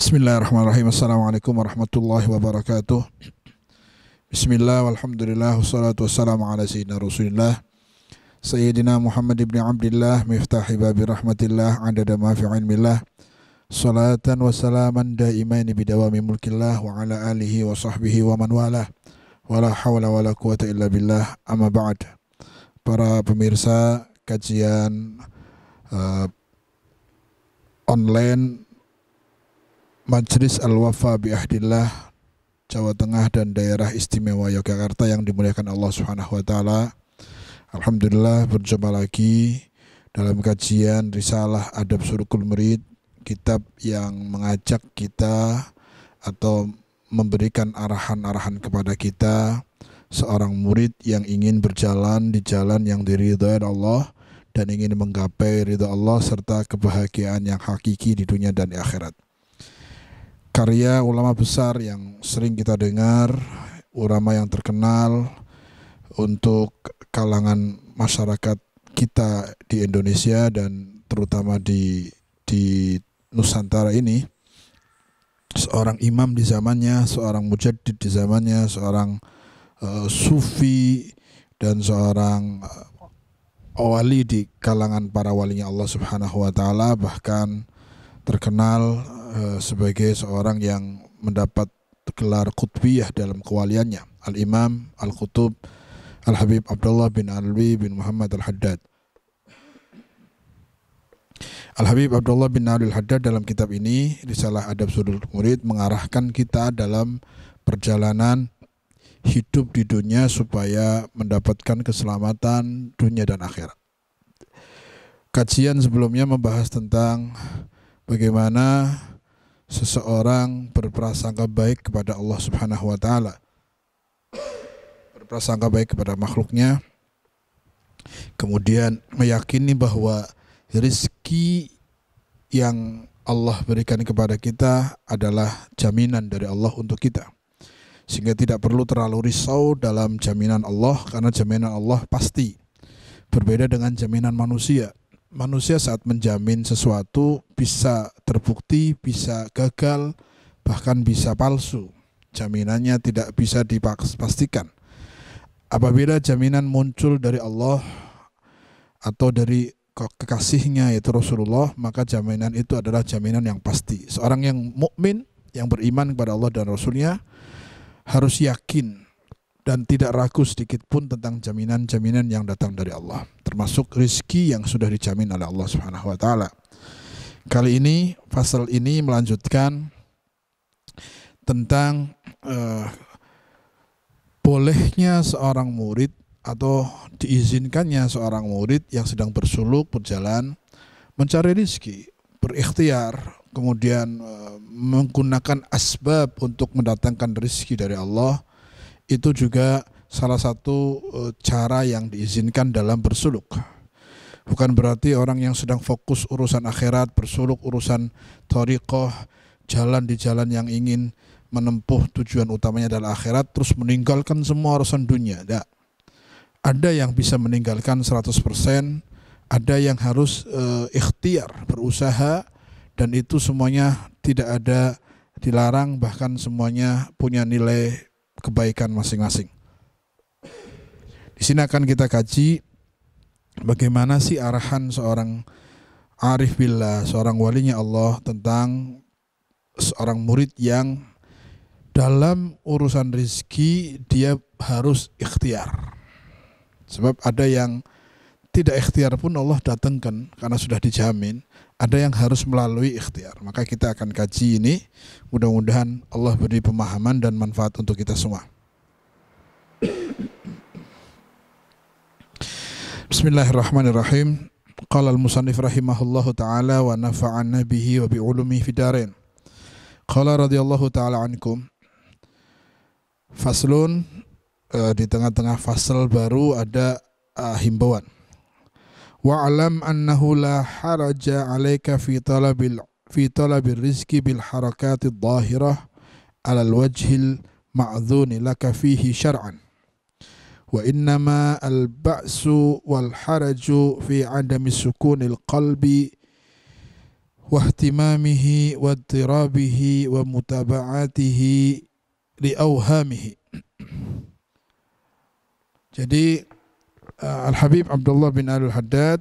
Bismillahirrahmanirrahim. Assalamualaikum warahmatullahi wabarakatuh. Bismillah walhamdulillah wassalatu wassalamu ala sayyidina rasulillah Sayyidina Muhammad ibn Abdillah miftahi babi rahmatillah adada ma fi ilmillah salatan wa salaman daimaini bidawami mulkillah wa ala alihi wa sahbihi wa man walah wa la hawla wa la quwata illa billah amma ba'd. Para pemirsa kajian online Majelis Al-Wafa bi Ahdillah Jawa Tengah dan Daerah Istimewa Yogyakarta yang dimuliakan Allah Subhanahu wa taala. Alhamdulillah berjumpa lagi dalam kajian Risalah Adab Sulukul Murid, kitab yang mengajak kita atau memberikan arahan-arahan kepada kita seorang murid yang ingin berjalan di jalan yang diridhai Allah dan ingin menggapai ridha Allah serta kebahagiaan yang hakiki di dunia dan di akhirat. Karya ulama besar yang sering kita dengar, ulama yang terkenal untuk kalangan masyarakat kita di Indonesia dan terutama di Nusantara ini. Seorang imam di zamannya, seorang mujaddid di zamannya, seorang sufi dan seorang wali di kalangan para walinya Allah Subhanahu wa taala, bahkan terkenal sebagai seorang yang mendapat gelar qutbiyah dalam kewaliannya, Al-Imam Al-Qutub Al-Habib Abdullah bin Alwi bin Muhammad Al-Haddad. Al-Habib Abdullah bin Alwi Al-Haddad dalam kitab ini, Risalah Adab Sulukul Murid, mengarahkan kita dalam perjalanan hidup di dunia supaya mendapatkan keselamatan dunia dan akhirat. Kajian sebelumnya membahas tentang bagaimana seseorang berprasangka baik kepada Allah Subhanahu wa taala, berprasangka baik kepada makhluknya, kemudian meyakini bahwa rezeki yang Allah berikan kepada kita adalah jaminan dari Allah untuk kita, sehingga tidak perlu terlalu risau dalam jaminan Allah, karena jaminan Allah pasti. Berbeda dengan jaminan manusia. Manusia saat menjamin sesuatu bisa terbukti, bisa gagal, bahkan bisa palsu. Jaminannya tidak bisa dipastikan. Apabila jaminan muncul dari Allah atau dari kekasihnya yaitu Rasulullah, maka jaminan itu adalah jaminan yang pasti. Seorang yang mukmin, yang beriman kepada Allah dan Rasulnya, harus yakin dan tidak ragu sedikit pun tentang jaminan-jaminan yang datang dari Allah, termasuk rezeki yang sudah dijamin oleh Allah Subhanahu wa taala. Kali ini pasal ini melanjutkan tentang bolehnya seorang murid atau diizinkannya seorang murid yang sedang bersuluk, berjalan, mencari rezeki, berikhtiar, kemudian menggunakan asbab untuk mendatangkan rezeki dari Allah. Itu juga salah satu cara yang diizinkan dalam bersuluk. Bukan berarti orang yang sedang fokus urusan akhirat, bersuluk urusan thariqah, jalan di jalan yang ingin menempuh tujuan utamanya adalah akhirat, terus meninggalkan semua urusan dunia. Tidak. Ada yang bisa meninggalkan 100%, ada yang harus ikhtiar, berusaha, dan itu semuanya tidak ada dilarang, bahkan semuanya punya nilai kebaikan masing-masing. Di sini akan kita kaji bagaimana sih arahan seorang arif billah, seorang walinya Allah tentang seorang murid yang dalam urusan rezeki dia harus ikhtiar. Sebab ada yang tidak ikhtiar pun Allah datangkan karena sudah dijamin. Ada yang harus melalui ikhtiar. Maka kita akan kaji ini. Mudah-mudahan Allah beri pemahaman dan manfaat untuk kita semua. Bismillahirrahmanirrahim. Qala al-musannif rahimahullahu ta'ala wa nafa'anna bihi wa bi'ulumihi fidarain. Qala radhiyallahu ta'ala ankum. Faslun, di tengah-tengah fasal baru ada himbauan. Wa'lam annahu la haraja 'alaika fi talabil rizqi bil harakatid dhahirah 'ala al-wajhil ma'dhuni laka fihi syar'an. Wa innama al-ba'su wal haraju fi 'adami sukunil qalbi wahtimamihi wattirabihi wa mutaba'atihi li awhamihi. Jadi Al-Habib Abdullah bin Alul Haddad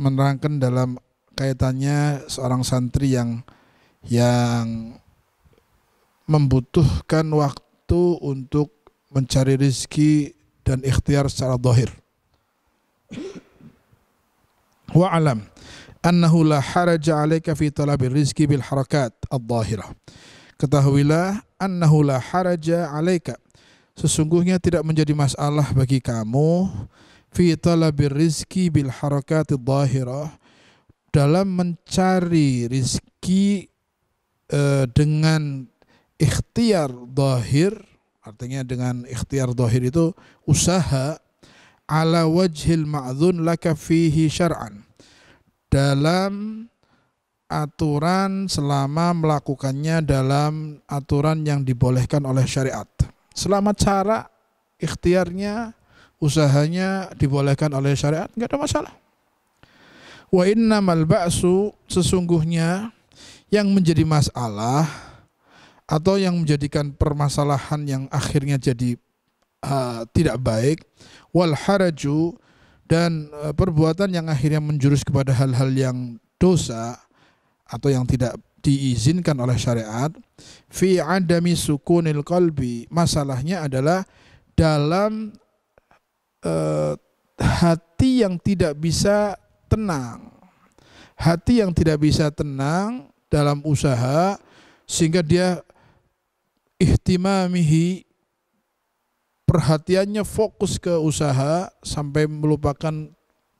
menerangkan dalam kaitannya seorang santri yang membutuhkan waktu untuk mencari rezeki dan ikhtiar secara zahir. Wa alam annahu la haraja 'alaika fi talabil rizqi bil harakat adh-dhahirah. Ketahuilah annahu la haraja 'alaika, sesungguhnya tidak menjadi masalah bagi kamu fi talabir rizqi bil harakat adh-dhahirah, dalam mencari rizki dengan ikhtiar zahir. Artinya dengan ikhtiar zahir itu usaha ala wajhil ma'dzun laka fihi syar'an, dalam aturan selama melakukannya dalam aturan yang dibolehkan oleh syariat. Selama cara ikhtiarnya, usahanya dibolehkan oleh syariat, enggak ada masalah. Wa innamal ba'su, sesungguhnya yang menjadi masalah atau yang menjadikan permasalahan yang akhirnya jadi tidak baik, wal haraju, dan perbuatan yang akhirnya menjurus kepada hal-hal yang dosa atau yang tidak diizinkan oleh syariat, fi adami sukunil qalbi, masalahnya adalah dalam hati yang tidak bisa tenang. Hati yang tidak bisa tenang dalam usaha, sehingga dia ihtimamihi, perhatiannya fokus ke usaha sampai melupakan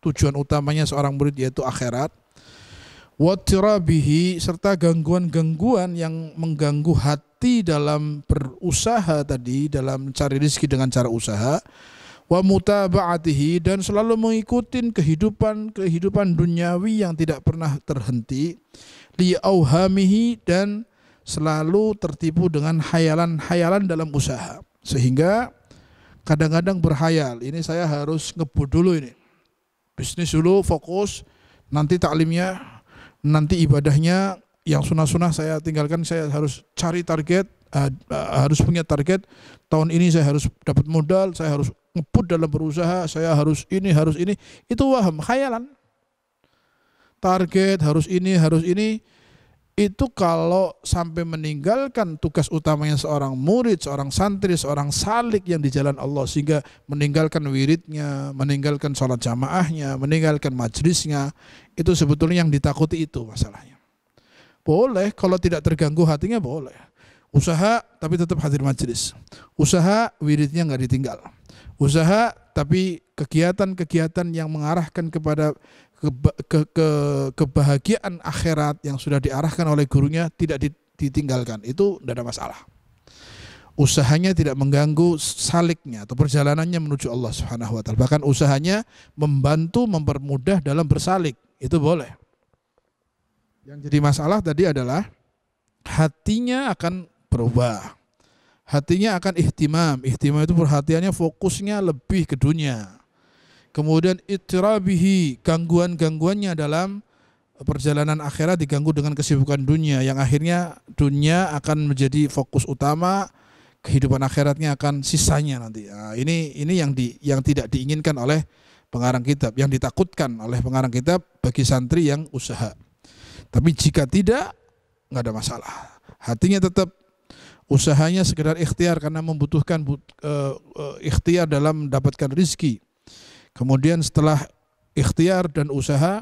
tujuan utamanya seorang murid, yaitu akhirat. Wattirabihi, serta gangguan-gangguan yang mengganggu hati dalam berusaha tadi, dalam mencari rezeki dengan cara usaha. Wa mutaba'atihi, dan selalu mengikuti kehidupan duniawi yang tidak pernah terhenti. Li auhamihi, dan selalu tertipu dengan hayalan-hayalan dalam usaha, sehingga kadang-kadang berhayal, ini saya harus ngebut dulu, ini bisnis dulu, fokus, nanti taklimnya, nanti ibadahnya yang sunah-sunah saya tinggalkan, saya harus cari target, harus punya target, tahun ini saya harus dapat modal, saya harus ngebut dalam berusaha, saya harus ini, itu waham, khayalan. Target harus ini, itu kalau sampai meninggalkan tugas utamanya seorang murid, seorang santri, seorang salik yang di jalan Allah, sehingga meninggalkan wiridnya, meninggalkan sholat jamaahnya, meninggalkan majlisnya, itu sebetulnya yang ditakuti itu masalahnya. Boleh kalau tidak terganggu hatinya, boleh. Usaha tapi tetap hadir majlis. Usaha wiridnya nggak ditinggal. Usaha tapi kegiatan-kegiatan yang mengarahkan kepada kebahagiaan akhirat yang sudah diarahkan oleh gurunya tidak ditinggalkan, itu tidak ada masalah. Usahanya tidak mengganggu saliknya atau perjalanannya menuju Allah Subhanahu wa taala. Bahkan usahanya membantu, mempermudah dalam bersalik, itu boleh. Yang jadi masalah tadi adalah hatinya akan berubah. Hatinya akan ihtimam. Ihtimam itu perhatiannya, fokusnya lebih ke dunia. Kemudian ittirabihi, gangguan-gangguannya dalam perjalanan akhirat diganggu dengan kesibukan dunia, yang akhirnya dunia akan menjadi fokus utama, kehidupan akhiratnya akan sisanya nanti. Nah, ini yang tidak diinginkan oleh pengarang kitab, yang ditakutkan oleh pengarang kitab bagi santri yang usaha. Tapi jika tidak, nggak ada masalah. Hatinya tetap, usahanya sekedar ikhtiar karena membutuhkan ikhtiar dalam mendapatkan rizki. Kemudian setelah ikhtiar dan usaha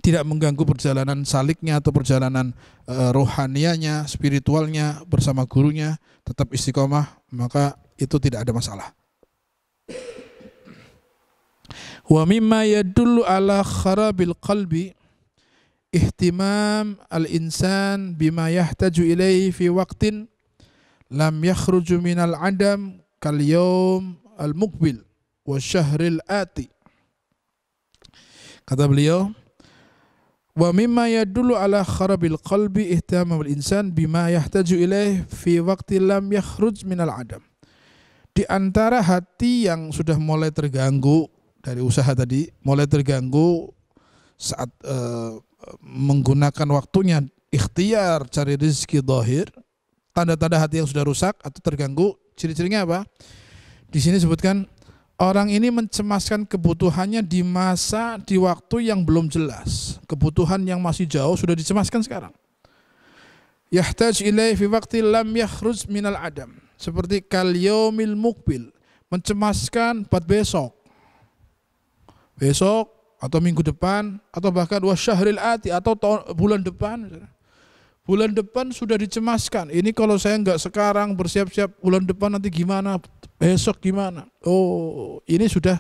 tidak mengganggu perjalanan saliknya atau perjalanan rohanianya, spiritualnya bersama gurunya, tetap istiqomah, maka itu tidak ada masalah. Wa mimma yadullu ala kharabil qalbi ihtimam al-insan bima yahtaju ilaihi fi waqtin lam yakhruju minal adam kal yawm al-muqbil wa syahril ati. Kata beliau, wa mimma yadullu ala kharabil qalbi ihtimam al-insan bima yahtaju ilaihi fi waqtin lam yakhruj minal adam. Di antara hati yang sudah mulai terganggu dari usaha tadi, mulai terganggu saat menggunakan waktunya ikhtiar cari rezeki zahir, tanda-tanda hati yang sudah rusak atau terganggu, ciri-cirinya apa? Di sini sebutkan orang ini mencemaskan kebutuhannya di masa, di waktu yang belum jelas. Kebutuhan yang masih jauh sudah dicemaskan sekarang. Yahtaj ilai fi waqti lam yakhruj minal adam. Seperti kal yaumil muqbil, mencemaskan buat besok. Besok atau minggu depan atau bahkan wasyahril ati atau bulan depan. Bulan depan sudah dicemaskan. Ini kalau saya nggak sekarang bersiap-siap, bulan depan nanti gimana? Besok gimana? Oh, ini sudah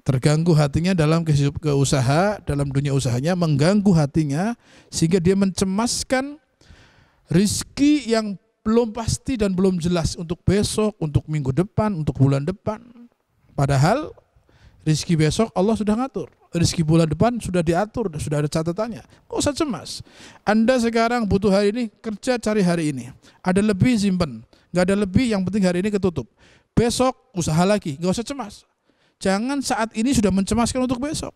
terganggu hatinya dalam keusaha, dalam dunia usahanya, mengganggu hatinya sehingga dia mencemaskan rizki yang belum pasti dan belum jelas untuk besok, untuk minggu depan, untuk bulan depan. Padahal rizki besok Allah sudah ngatur. Rizki bulan depan sudah diatur, sudah ada catatannya. Kok usah cemas. Anda sekarang butuh hari ini, kerja cari hari ini. Ada lebih simpen, nggak ada lebih, yang penting hari ini ketutup. Besok usaha lagi, nggak usah cemas. Jangan saat ini sudah mencemaskan untuk besok.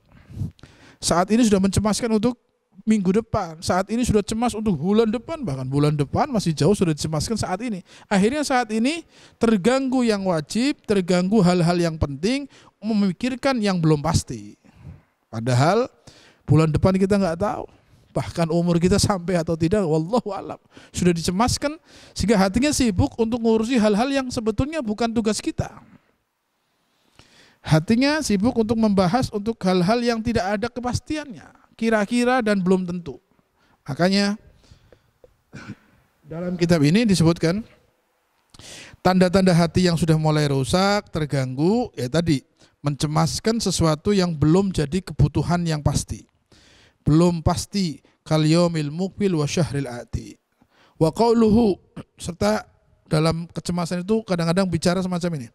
Saat ini sudah mencemaskan untuk minggu depan. Saat ini sudah cemas untuk bulan depan, bahkan bulan depan masih jauh sudah dicemaskan saat ini. Akhirnya saat ini terganggu yang wajib, terganggu hal-hal yang penting, memikirkan yang belum pasti. Padahal bulan depan kita nggak tahu, bahkan umur kita sampai atau tidak, wallahu alam. Sudah dicemaskan sehingga hatinya sibuk untuk ngurusi hal-hal yang sebetulnya bukan tugas kita. Hatinya sibuk untuk membahas untuk hal-hal yang tidak ada kepastiannya, kira-kira dan belum tentu. Makanya dalam kitab ini disebutkan tanda-tanda hati yang sudah mulai rusak, terganggu, ya tadi mencemaskan sesuatu yang belum jadi kebutuhan yang pasti. Belum pasti kal yaumil muqbil wa syahril ati. Wa qauluhu, serta dalam kecemasan itu kadang-kadang bicara semacam ini.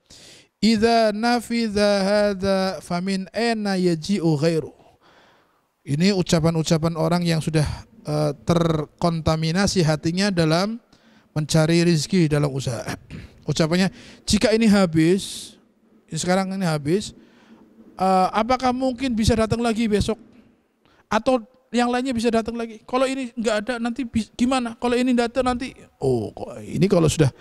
Idza nafidha hadza famin aina yaji'u ghairu. Ini ucapan-ucapan orang yang sudah terkontaminasi hatinya dalam mencari rezeki dalam usaha. Ucapannya, jika ini habis, sekarang ini habis, apakah mungkin bisa datang lagi besok? Atau yang lainnya bisa datang lagi? Kalau ini nggak ada nanti gimana? Kalau ini datang nanti, ini kalau sudah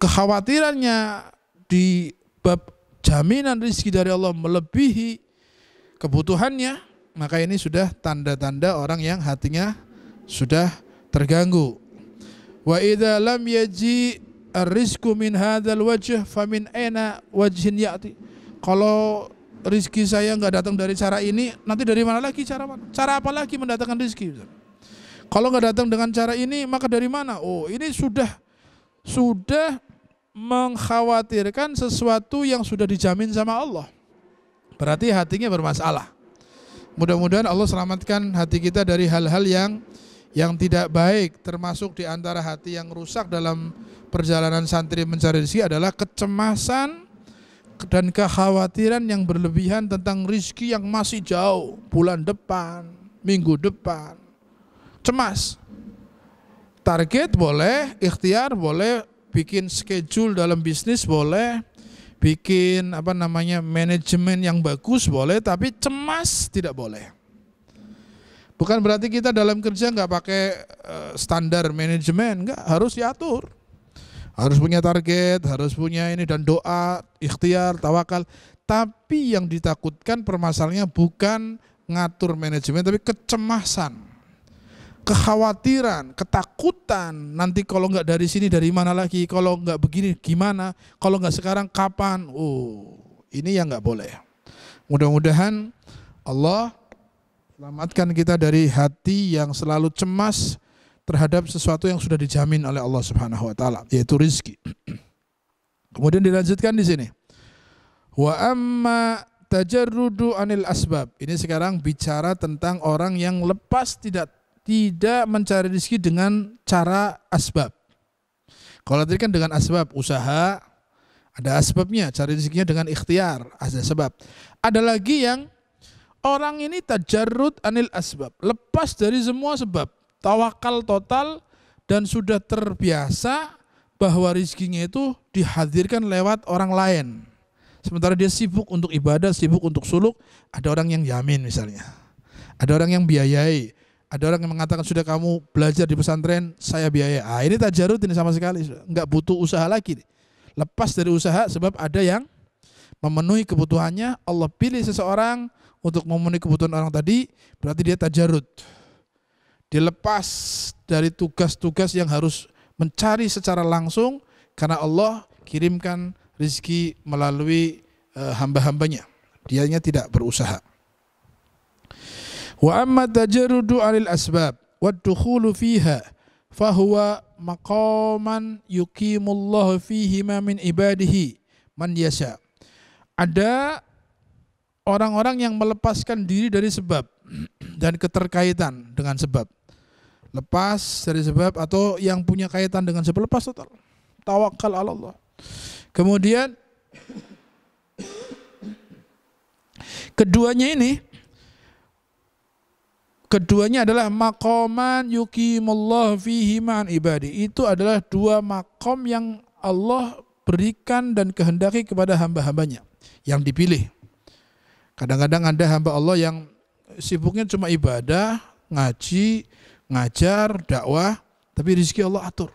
kekhawatirannya di bab jaminan rezeki dari Allah melebihi kebutuhannya, maka ini sudah tanda-tanda orang yang hatinya sudah terganggu. Wa idza lam yaji ar-rizqu min hadzal wajh famin aina wajhin ya'ti. Kalau rizki saya nggak datang dari cara ini, nanti dari mana lagi cara mana? Cara apa lagi mendatangkan rizki? Kalau nggak datang dengan cara ini, maka dari mana? Oh, ini sudah mengkhawatirkan sesuatu yang sudah dijamin sama Allah. Berarti hatinya bermasalah. Mudah-mudahan Allah selamatkan hati kita dari hal-hal yang tidak baik, termasuk di antara hati yang rusak dalam perjalanan santri mencari rezeki adalah kecemasan dan kekhawatiran yang berlebihan tentang rezeki yang masih jauh, bulan depan, minggu depan. Cemas. Target boleh, ikhtiar boleh, bikin schedule dalam bisnis boleh, bikin manajemen yang bagus boleh, tapi cemas tidak boleh. Bukan berarti kita dalam kerja nggak pakai standar manajemen, nggak, harus diatur. Harus punya target, harus punya ini dan doa, ikhtiar, tawakal. Tapi yang ditakutkan permasalahannya bukan ngatur manajemen, tapi kecemasan, kekhawatiran, ketakutan. Nanti kalau nggak dari sini dari mana lagi? Kalau nggak begini gimana? Kalau nggak sekarang kapan? Ini yang nggak boleh. Mudah-mudahan Allah selamatkan kita dari hati yang selalu cemas terhadap sesuatu yang sudah dijamin oleh Allah Subhanahu wa taala, yaitu rezeki. Kemudian dilanjutkan di sini. Wa amma tajarrudu anil asbab. Ini sekarang bicara tentang orang yang lepas tidak mencari rezeki dengan cara asbab. Kalau tadi kan dengan asbab usaha, ada asbabnya, cari rezekinya dengan ikhtiar, ada sebab. Ada lagi yang orang ini tajarrud anil asbab, lepas dari semua sebab, tawakal total dan sudah terbiasa bahwa rezekinya itu dihadirkan lewat orang lain. Sementara dia sibuk untuk ibadah, sibuk untuk suluk, ada orang yang jamin misalnya. Ada orang yang biayai, Ada orang yang mengatakan sudah kamu belajar di pesantren, saya biaya. Ini tajarud ini sama sekali, nggak butuh usaha lagi. Lepas dari usaha sebab ada yang memenuhi kebutuhannya. Allah pilih seseorang untuk memenuhi kebutuhan orang tadi, berarti dia tajarud. Dilepas dari tugas-tugas yang harus mencari secara langsung karena Allah kirimkan rezeki melalui hamba-hambanya. Dianya tidak berusaha. Wa amma tajarrudu 'anil asbab wa dukhulu fiha fahuwa maqaman yuqimullahu fihi ma min ibadihi man yasha. Ada orang-orang yang melepaskan diri dari sebab dan keterkaitan dengan sebab. Lepas dari sebab atau yang punya kaitan dengan sebab, lepas total. Tawakal ala Allah. Kemudian keduanya adalah maqaman yuqimullahu fihi ma'an ibadi. Itu adalah dua maqam yang Allah berikan dan kehendaki kepada hamba-hambanya yang dipilih. Kadang-kadang ada hamba Allah yang sibuknya cuma ibadah, ngaji, ngajar, dakwah, tapi rezeki Allah atur.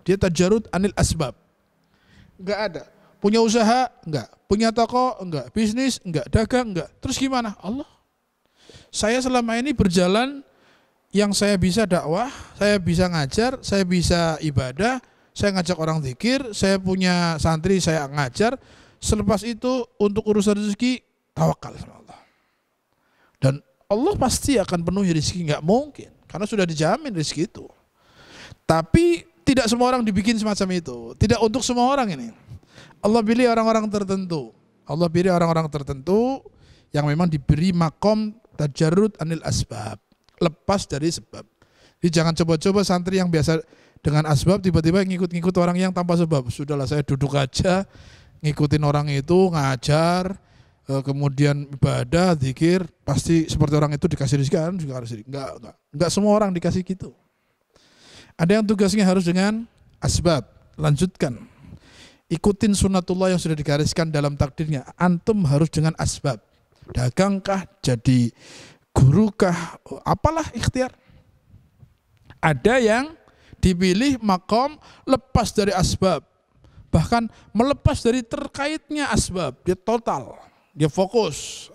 Dia tajarud anil asbab. Enggak ada. Punya usaha? Enggak. Punya toko? Enggak. Bisnis? Enggak. Dagang? Enggak. Terus gimana? Allah. Saya selama ini berjalan, yang saya bisa dakwah, saya bisa ngajar, saya bisa ibadah, saya ngajak orang zikir, saya punya santri, saya ngajar. Selepas itu untuk urusan rezeki, tawakal sama Allah. Dan Allah pasti akan penuhi rezeki, nggak mungkin, karena sudah dijamin rezeki itu. Tapi tidak semua orang dibikin semacam itu. Tidak untuk semua orang ini. Allah pilih orang-orang tertentu. Allah pilih orang-orang tertentu yang memang diberi makom tajarrud anil asbab, lepas dari sebab. Jadi jangan coba-coba santri yang biasa dengan asbab tiba-tiba ngikut-ngikut orang yang tanpa sebab. Sudahlah, saya duduk aja ngikutin orang itu, ngajar, kemudian ibadah, zikir, pasti seperti orang itu dikasih rezeki kan juga harus. Enggak semua orang dikasih gitu. Ada yang tugasnya harus dengan asbab. Lanjutkan. Ikutin sunnatullah yang sudah digariskan dalam takdirnya. Antum harus dengan asbab. Dagangkah, jadi gurukah, apalah ikhtiar. Ada yang dipilih makom lepas dari asbab, bahkan melepas dari terkaitnya asbab, dia total, dia fokus.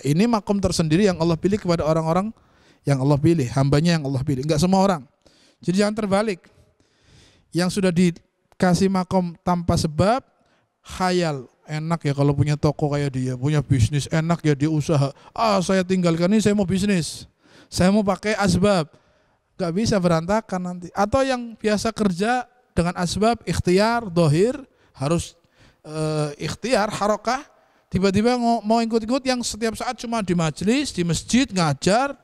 Ini makom tersendiri yang Allah pilih kepada orang-orang yang Allah pilih, hambanya yang Allah pilih. Enggak semua orang. Jadi jangan terbalik. Yang sudah dikasih makom tanpa sebab, khayal. Enak ya kalau punya toko kayak dia, punya bisnis, enak ya dia usaha. Saya tinggalkan ini, saya mau bisnis, saya mau pakai asbab. Gak bisa, berantakan nanti. Atau yang biasa kerja dengan asbab, ikhtiar, dohir, harus ikhtiar, harokah, tiba-tiba mau ikut-ikut yang setiap saat cuma di majelis, di masjid, ngajar,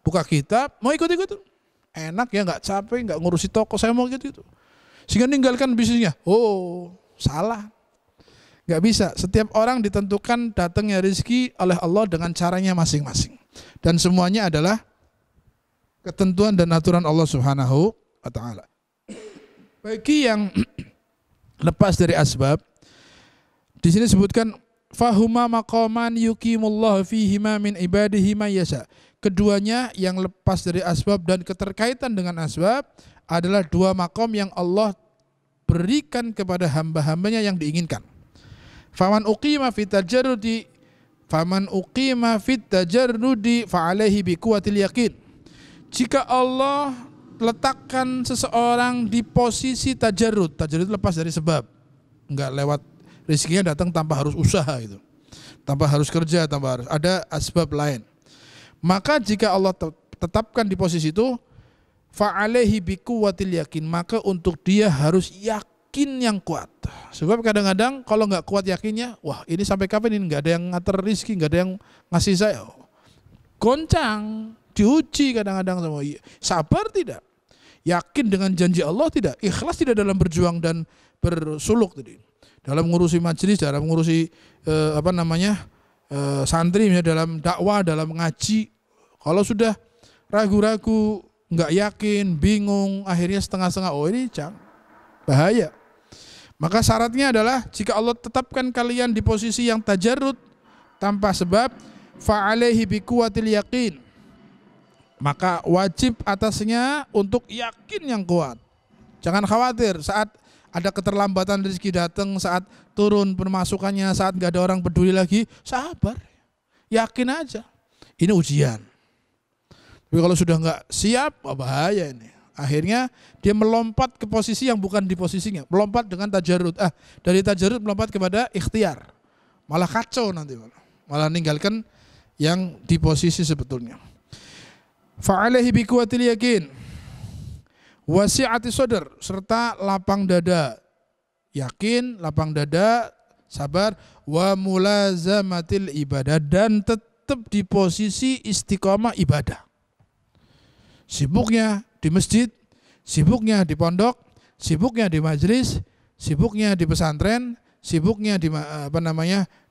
buka kitab, mau ikut-ikut. Enak ya, gak capek, gak ngurusi toko, saya mau gitu. Sehingga ninggalkan bisnisnya. Salah. Gak bisa, setiap orang ditentukan datangnya rezeki oleh Allah dengan caranya masing-masing. Dan semuanya adalah ketentuan dan aturan Allah Subhanahu wa ta'ala. Bagi yang lepas dari asbab, di sini disebutkan fahuma maqaman yuqimullahu fihima min ibadihi ma yasha. Keduanya yang lepas dari asbab dan keterkaitan dengan asbab adalah dua makom yang Allah berikan kepada hamba-hambanya yang diinginkan. Faman uqima fit tajarrudi fa'alaihi biquwatil yaqin. Jika Allah letakkan seseorang di posisi tajarrud lepas dari sebab, enggak lewat, rezekinya datang tanpa harus usaha itu, tanpa harus kerja, tanpa harus ada asbab lain. Maka jika Allah tetapkan di posisi itu, fa'alaihi biquwatil yaqin, maka untuk dia harus yakin yang kuat. Sebab kadang-kadang kalau nggak kuat yakinnya, wah ini sampai kapan ini nggak ada yang ngatur rezeki, nggak ada yang ngasih saya, goncang, diuji kadang-kadang sama. Sabar tidak, yakin dengan janji Allah tidak, ikhlas tidak dalam berjuang dan bersuluk tadi, dalam ngurusi majelis, dalam ngurusi santri, misalnya dalam dakwah, dalam ngaji. Kalau sudah ragu-ragu, nggak yakin, bingung, akhirnya setengah-setengah, ini bahaya. Maka syaratnya adalah jika Allah tetapkan kalian di posisi yang tajarrud tanpa sebab, fa'alaihi biquwatil yaqin, Maka wajib atasnya untuk yakin yang kuat. Jangan khawatir saat ada keterlambatan rezeki datang, saat turun pemasukannya, saat gak ada orang peduli lagi, sabar. Yakin aja. Ini ujian. Tapi kalau sudah gak siap, bahaya ini. Akhirnya dia melompat ke posisi yang bukan di posisinya. Melompat dengan tajarrud. Dari tajarrud melompat kepada ikhtiar. Malah kacau nanti. Malah ninggalkan yang di posisi sebetulnya. Fa'alaihi biquwatil yakin. Wasi'ati sadr, serta lapang dada. Yakin, lapang dada, sabar. Wa mulazamatil ibadah, dan tetap di posisi istiqomah ibadah. Sibuknya di masjid, sibuknya di pondok, sibuknya di majelis, sibuknya di pesantren, sibuknya di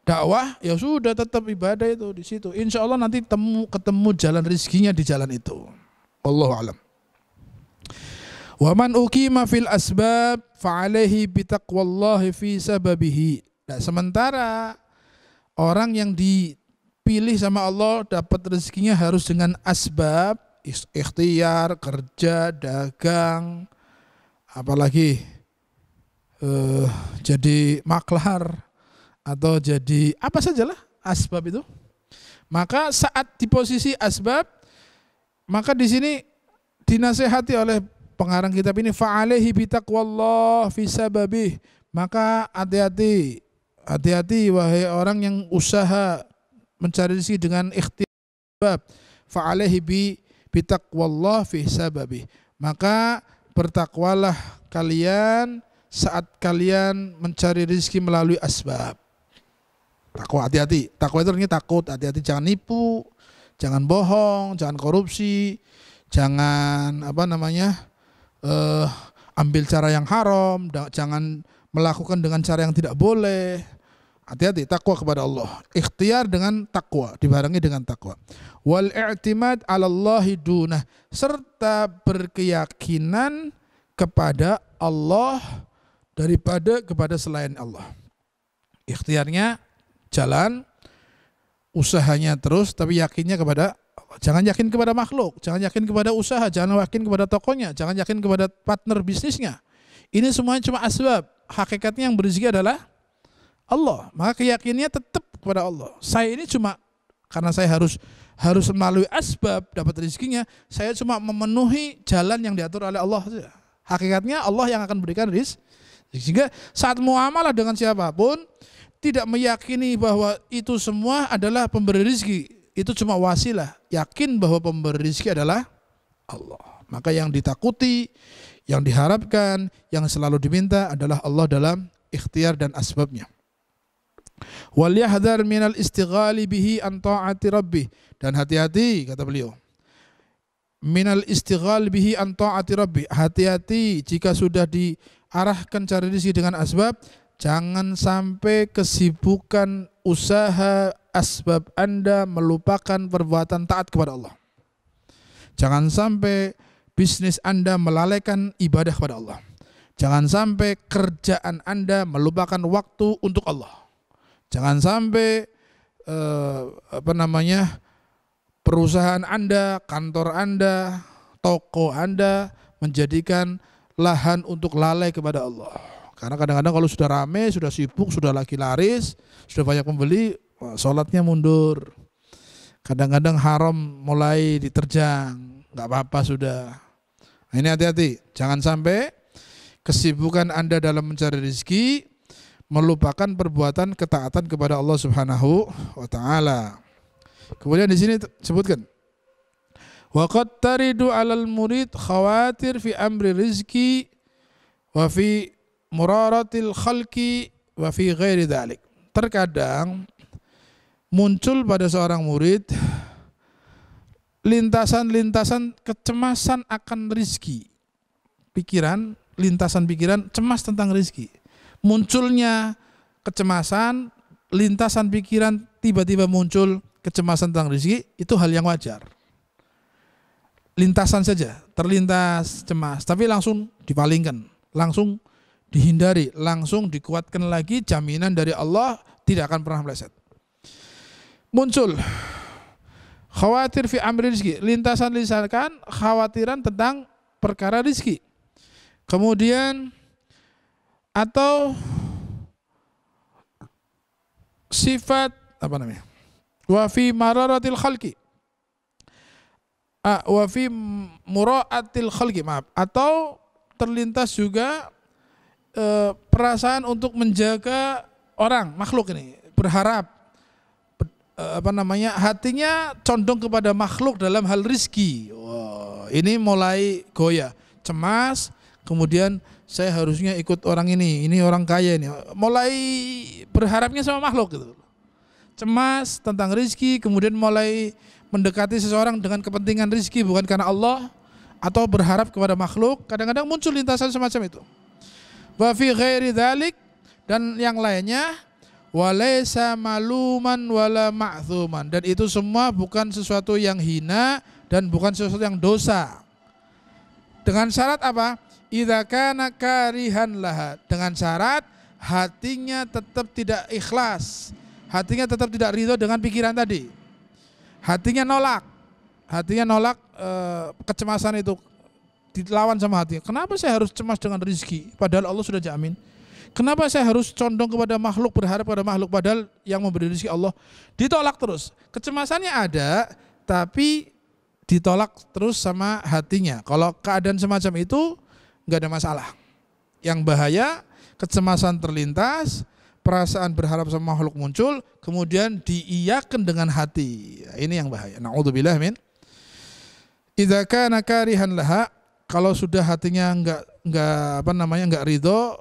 dakwah, ya sudah tetap ibadah itu di situ. Insya Allah nanti ketemu jalan rezekinya di jalan itu. Wallahu a'lam. Wa man uqima fil asbab fa'alaihi bitaqwallahi fi sababihi. Nah, sementara orang yang dipilih sama Allah dapat rezekinya harus dengan asbab, ikhtiar, kerja, dagang, apalagi jadi maklar atau jadi apa sajalah asbab itu. Maka saat di posisi asbab, maka di sini dinasehati oleh pengarang kitab ini, fa'alaihi bitaqwallah fi sababih. Maka hati-hati wahai orang yang usaha mencari rezeki dengan ikhtiar. Fa'alaihi bitaqwallah fi sababih. Maka bertakwalah kalian saat kalian mencari rezeki melalui asbab. Takwa, hati-hati. Takwa itu artinya takut, hati-hati, jangan nipu, jangan bohong, jangan korupsi, jangan ambil cara yang haram, jangan melakukan dengan cara yang tidak boleh. Hati-hati, takwa kepada Allah. Ikhtiar dengan takwa, dibarengi dengan takwa. Wal i'timad 'ala Allahi dunah, serta berkeyakinan kepada Allah daripada kepada selain Allah. Ikhtiarnya jalan, usahanya terus, tapi yakinnya kepada Allah. Jangan yakin kepada makhluk, jangan yakin kepada usaha, jangan yakin kepada tokonya, jangan yakin kepada partner bisnisnya. Ini semuanya cuma asbab. Hakikatnya yang berizki adalah Allah. Maka keyakinannya tetap kepada Allah. Saya ini cuma karena saya harus melalui asbab dapat rezekinya, saya cuma memenuhi jalan yang diatur oleh Allah saja. Hakikatnya Allah yang akan berikan rezeki. Sehingga saat muamalah dengan siapapun, tidak meyakini bahwa itu semua adalah pemberi rezeki, itu cuma wasilah. Yakin bahwa pemberi rezeki adalah Allah. Maka yang ditakuti, yang diharapkan, yang selalu diminta adalah Allah dalam ikhtiar dan asbabnya. Wal yahdhar minal istighali bihi an ta'ati rabbih, dan hati-hati kata beliau, minal istighal bihi an ta'ati rabbih, hati-hati jika sudah diarahkan cari rezeki dengan asbab, jangan sampai kesibukan usaha asbab Anda melupakan perbuatan taat kepada Allah. Jangan sampai bisnis Anda melalaikan ibadah kepada Allah. Jangan sampai kerjaan Anda melupakan waktu untuk Allah. Jangan sampai perusahaan Anda, kantor Anda, toko Anda menjadikan lahan untuk lalai kepada Allah. Karena kadang-kadang kalau sudah rame, sudah sibuk, sudah lagi laris, sudah banyak pembeli, sholatnya mundur. Kadang-kadang haram mulai diterjang, nggak apa-apa sudah. Nah, ini hati-hati, jangan sampai kesibukan Anda dalam mencari rezeki melupakan perbuatan ketaatan kepada Allah Subhanahu wa taala. Kemudian di sini sebutkan, wa qad taridu 'alal murid khawatir fi amri rizki wa fi muraratil khalqi wa fi ghairi dzalik. Terkadang muncul pada seorang murid lintasan-lintasan kecemasan akan rizki. Lintasan pikiran cemas tentang rizki. Munculnya kecemasan, lintasan pikiran tiba-tiba muncul kecemasan tentang rizki, itu hal yang wajar. Lintasan saja, terlintas cemas, tapi langsung dipalingkan, langsung dihindari, langsung dikuatkan lagi, jaminan dari Allah tidak akan pernah meleset. Muncul Khawatir fi amri rizki, lintasan-lintasan khawatiran tentang perkara rizki. Kemudian atau sifat apa namanya? Wa fi mararatil khalqi. Wa fi muraatil khalqi, maaf. Atau terlintas juga perasaan untuk menjaga orang, makhluk ini, berharap hatinya condong kepada makhluk dalam hal rizki. Wow, ini mulai goyah, cemas. Kemudian saya harusnya ikut orang ini orang kaya ini. Mulai berharapnya sama makhluk gitu. Cemas tentang rizki, kemudian mulai mendekati seseorang dengan kepentingan rizki bukan karena Allah, atau berharap kepada makhluk. Kadang-kadang muncul lintasan semacam itu. Wa fi ghairi dzalik, dan yang lainnya, walaysa maluman wala ma'thuman, dan itu semua bukan sesuatu yang hina dan bukan sesuatu yang dosa. Dengan syarat apa? Idza kana karihan laha, dengan syarat hatinya tetap tidak ikhlas, hatinya tetap tidak ridho dengan pikiran tadi. Hatinya nolak kecemasan itu, dilawan sama hati. Kenapa saya harus cemas dengan rezeki padahal Allah sudah jamin? Kenapa saya harus condong kepada makhluk, berharap pada makhluk padahal yang memberi rezeki Allah? Ditolak terus. Kecemasannya ada, tapi ditolak terus sama hatinya. Kalau keadaan semacam itu nggak ada masalah. Yang bahaya, kecemasan terlintas, perasaan berharap sama makhluk muncul, kemudian diiyakan dengan hati. Ini yang bahaya. Na'udzubillah min. Idza kana karihan laha, kalau sudah hatinya nggak ridho,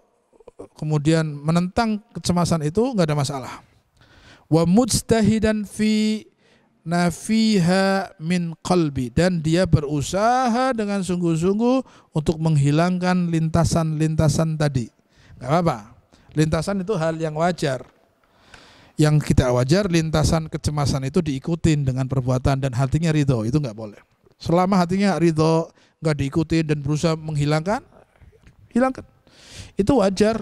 kemudian menentang kecemasan itu, nggak ada masalah. Wa mujtahidan fi nafiha min qalbi, dan dia berusaha dengan sungguh-sungguh untuk menghilangkan lintasan-lintasan tadi. Nggak apa-apa. Lintasan itu hal yang wajar. Yang kita wajar, lintasan kecemasan itu diikutin dengan perbuatan dan hatinya ridho, itu nggak boleh. Selama hatinya ridho, nggak diikutin dan berusaha menghilangkan, hilangkan. Itu wajar.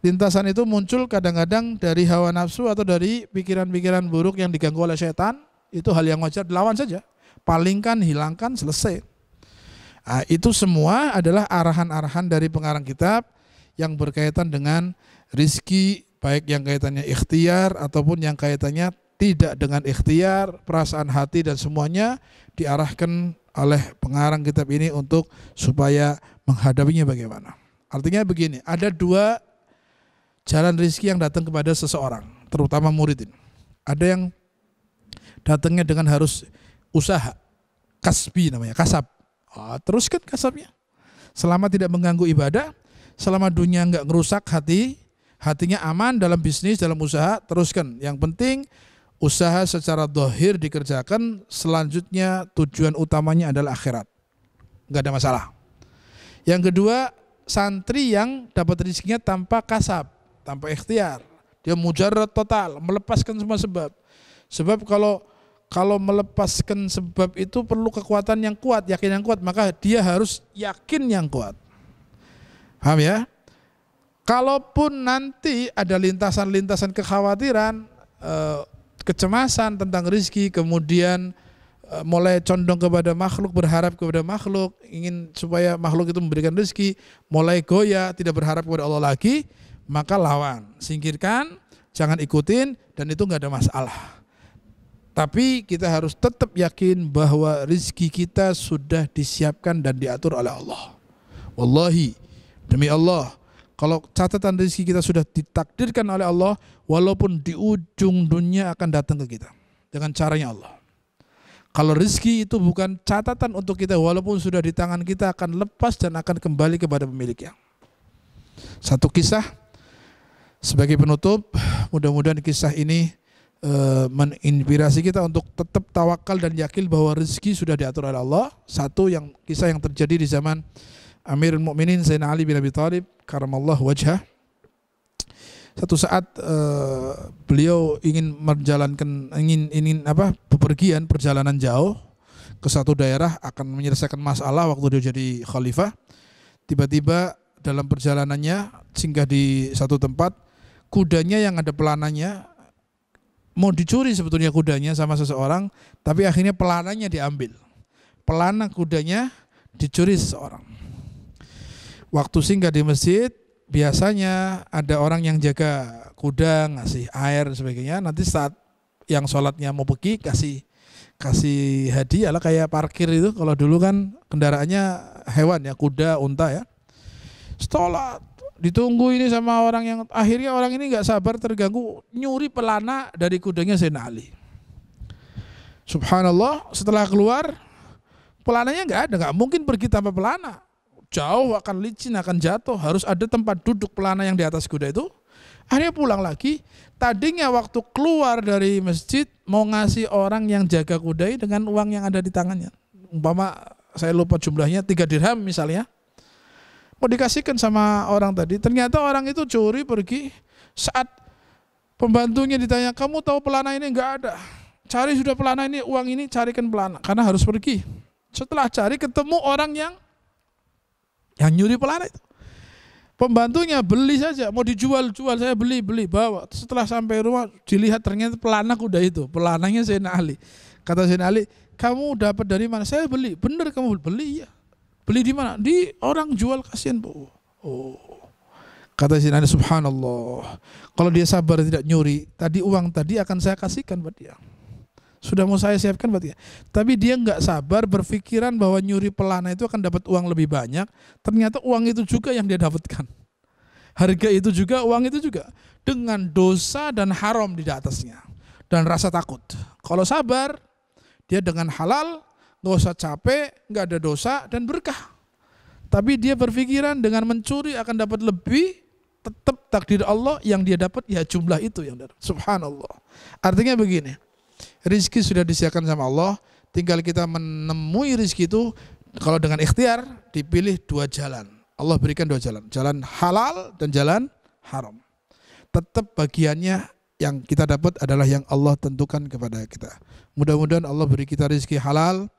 Lintasan itu muncul kadang-kadang dari hawa nafsu atau dari pikiran-pikiran buruk yang diganggu oleh setan. Itu hal yang wajar, lawan saja. Palingkan, hilangkan, selesai. Nah, itu semua adalah arahan-arahan dari pengarang kitab yang berkaitan dengan rizki, baik yang kaitannya ikhtiar ataupun yang kaitannya tidak dengan ikhtiar, perasaan hati dan semuanya diarahkan oleh pengarang kitab ini untuk supaya menghadapinya bagaimana. Artinya begini, ada dua jalan rizki yang datang kepada seseorang, terutama murid ini. Ada yang datangnya dengan harus usaha, kasbi namanya, kasab. Teruskan kasabnya. Selama tidak mengganggu ibadah, selama dunia enggak ngerusak hatinya aman dalam bisnis, dalam usaha, teruskan. Yang penting usaha secara zahir dikerjakan, selanjutnya tujuan utamanya adalah akhirat. Enggak ada masalah. Yang kedua, santri yang dapat rezekinya tanpa kasab, tanpa ikhtiar. Dia mujarrad total, melepaskan semua sebab. Sebab kalau melepaskan sebab itu perlu kekuatan yang kuat, yakin yang kuat, maka dia harus yakin yang kuat. Paham ya? Kalaupun nanti ada lintasan-lintasan kekhawatiran, kecemasan tentang rezeki, kemudian mulai condong kepada makhluk, berharap kepada makhluk, ingin supaya makhluk itu memberikan rezeki, mulai goyah, tidak berharap kepada Allah lagi, maka lawan, singkirkan, jangan ikutin, dan itu nggak ada masalah. Tapi kita harus tetap yakin bahwa rezeki kita sudah disiapkan dan diatur oleh Allah. Wallahi, demi Allah, kalau catatan rezeki kita sudah ditakdirkan oleh Allah, walaupun di ujung dunia akan datang ke kita dengan caranya Allah. Kalau rezeki itu bukan catatan untuk kita, walaupun sudah di tangan kita, akan lepas dan akan kembali kepada pemiliknya. Satu kisah sebagai penutup, mudah-mudahan kisah ini menginspirasi kita untuk tetap tawakal dan yakin bahwa rezeki sudah diatur oleh Allah. Satu kisah yang terjadi di zaman Amirul Mukminin Sayyidina Ali bin Abi Thalib karamallahu wajhah. Satu saat beliau ingin bepergian, perjalanan jauh ke satu daerah, akan menyelesaikan masalah waktu dia jadi khalifah. Tiba-tiba dalam perjalanannya singgah di satu tempat, kudanya yang ada pelananya mau dicuri sebetulnya kudanya sama seseorang, tapi akhirnya pelananya diambil. Pelana kudanya dicuri seseorang. Waktu singgah di masjid, biasanya ada orang yang jaga kuda, ngasih air dan sebagainya. Nanti saat yang sholatnya mau pergi, kasih hadiah lah, kayak parkir itu. Kalau dulu kan kendaraannya hewan ya, kuda, unta ya. Sholat, ditunggu ini sama orang yang akhirnya orang ini nggak sabar, terganggu, nyuri pelana dari kudanya Sayyidina Ali. Subhanallah, setelah keluar pelananya nggak ada, nggak mungkin pergi tanpa pelana. Jauh, akan licin, akan jatuh, harus ada tempat duduk pelana yang di atas kuda itu. Akhirnya pulang lagi. Tadinya waktu keluar dari masjid mau ngasih orang yang jaga kuda dengan uang yang ada di tangannya. Umpama saya lupa jumlahnya 3 dirham misalnya. Mau dikasihkan sama orang tadi. Ternyata orang itu curi pergi. Saat pembantunya ditanya, kamu tahu pelana ini? Enggak ada. Cari sudah pelana ini, uang ini, carikan pelana. Karena harus pergi. Setelah cari ketemu orang yang nyuri pelana itu. Pembantunya beli saja, mau dijual, saya beli, bawa. Setelah sampai rumah dilihat ternyata pelana kuda itu, pelananya Sayyidina Ali. Kata Sayyidina Ali, kamu dapat dari mana? Saya beli. Benar kamu beli? Ya. Beli di mana? Di orang jual, kasihan Bu. Oh. Kata Sayyidina Ali, subhanallah. Kalau dia sabar tidak nyuri, tadi uang tadi akan saya kasihkan buat dia. Sudah mau saya siapkan buat dia. Tapi dia nggak sabar, berpikiran bahwa nyuri pelana itu akan dapat uang lebih banyak. Ternyata uang itu juga yang dia dapatkan. Harga itu juga, uang itu juga. Dengan dosa dan haram di atasnya. Dan rasa takut. Kalau sabar, dia dengan halal, nggak usah capek, nggak ada dosa dan berkah. Tapi dia berpikiran dengan mencuri akan dapat lebih, tetap takdir Allah yang dia dapat ya jumlah itu yang dapat. Subhanallah. Artinya begini. Rizki sudah disiapkan sama Allah, tinggal kita menemui rizki itu. Kalau dengan ikhtiar dipilih 2 jalan. Allah berikan 2 jalan, jalan halal dan jalan haram. Tetap bagiannya yang kita dapat adalah yang Allah tentukan kepada kita. Mudah-mudahan Allah beri kita rizki halal,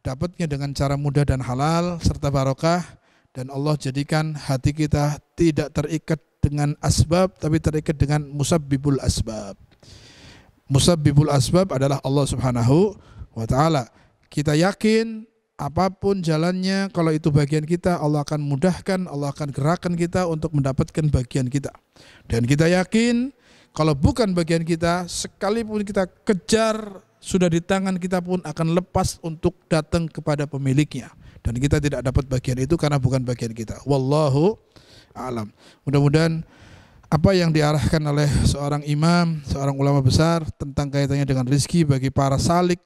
dapatnya dengan cara mudah dan halal serta barokah, dan Allah jadikan hati kita tidak terikat dengan asbab, tapi terikat dengan musabbibul asbab. Musabbibul asbab adalah Allah Subhanahu wa ta'ala. Kita yakin apapun jalannya, kalau itu bagian kita, Allah akan mudahkan, Allah akan gerakan kita untuk mendapatkan bagian kita. Dan kita yakin kalau bukan bagian kita, sekalipun kita kejar, sudah di tangan kita pun akan lepas untuk datang kepada pemiliknya. Dan kita tidak dapat bagian itu karena bukan bagian kita. Wallahu a'lam. Mudah-mudahan apa yang diarahkan oleh seorang imam, seorang ulama besar tentang kaitannya dengan rizki bagi para salik,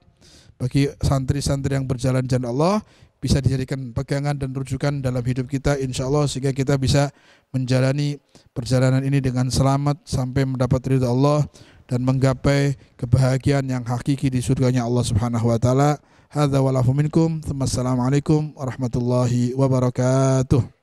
bagi santri-santri yang berjalan jalan Allah, bisa dijadikan pegangan dan rujukan dalam hidup kita insyaallah, sehingga kita bisa menjalani perjalanan ini dengan selamat sampai mendapat ridha Allah dan menggapai kebahagiaan yang hakiki di surganya Allah Subhanahu wa taala. Hadza wa lafu minkum. Assalamualaikum warahmatullahi wabarakatuh.